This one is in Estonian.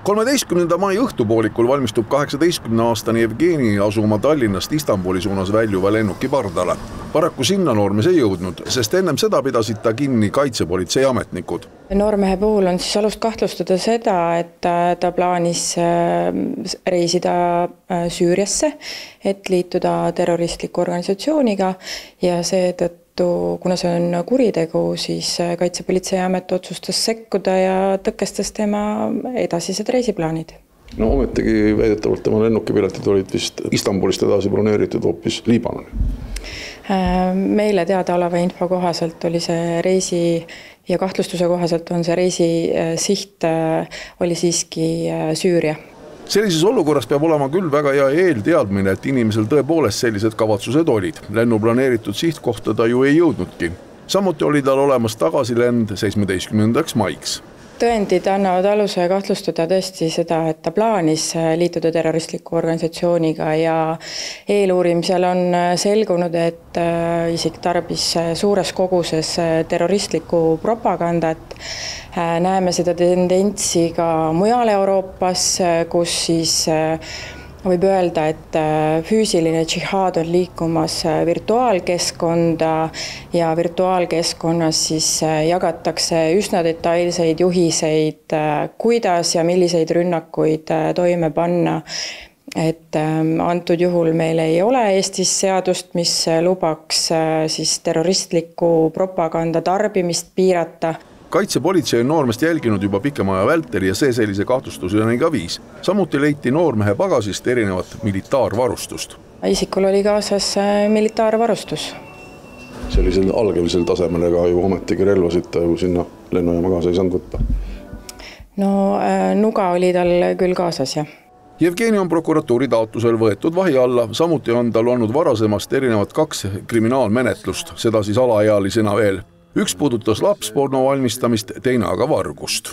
13. mai õhtupoolikul valmistub 18-aastane Jevgeni asuma Tallinnast Istanbuli suunas väljuva lennuki pardale. Paraku sinna noormees ei jõudnud, sest ennem seda pidasid ta kinni kaitsepolitsei ametnikud. Noormehe puhul on siis alust kahtlustada seda, et ta plaanis reisida Süüriasse, et liituda terroristliku organisatsiooniga ja seetõttu, kuna see on kuritegu, siis kaitsepolitseiamet otsustas sekkuda ja tõkestas tema edasised reisiplaanid. No ometigi väidetavalt tema lennukipiletid olid vist Istanbulist edasi planeeritud hoopis Liibanoni. Meile teada oleva info kohaselt oli see reisi ja kahtlustuse kohaselt on see reisi siht oli siiski Süüria. Sellises olukorras peab olema küll väga hea eelteadmine, et inimesel tõepoolest sellised kavatsused olid. Lennu planeeritud sihtkohta ta ju ei jõudnudki. Samuti oli tal olemas tagasilend 17. maiks. Tõendid annavad aluse kahtlustada tõesti seda, et ta plaanis liituda terroristliku organisatsiooniga ja eeluurimisel on selgunud, et isik tarbis suures koguses terroristlikku propagandat. Näeme seda tendentsi ka mujal Euroopas, kus siis võib öelda, et füüsiline džihaad on liikumas virtuaalkeskkonda ja virtuaalkeskkonnas siis jagatakse üsna detailseid juhiseid, kuidas ja milliseid rünnakuid toime panna. Et antud juhul meil ei ole Eestis seadust, mis lubaks siis terroristliku propaganda tarbimist piirata. Kaitsepolitsei on noormest jälginud juba pikema aja vältel ja see sellise kahtlustuseni ka viis. Samuti leiti noormehe pagasist erinevat militaarvarustust. Isikul oli kaasas militaarvarustus. Sellisel algelisel tasemel ega ju ometigi relvasid ju sinna lennujaama kaasa ei saanud võtta. No nuga oli tal küll kaasas, jah. Jevgeni on prokuratuuri taotlusel võetud vahi alla, samuti on tal olnud varasemast erinevat 2 kriminaalmenetlust, seda siis alaealisena veel. Üks puudutas lapsporno valmistamist, teine aga vargust.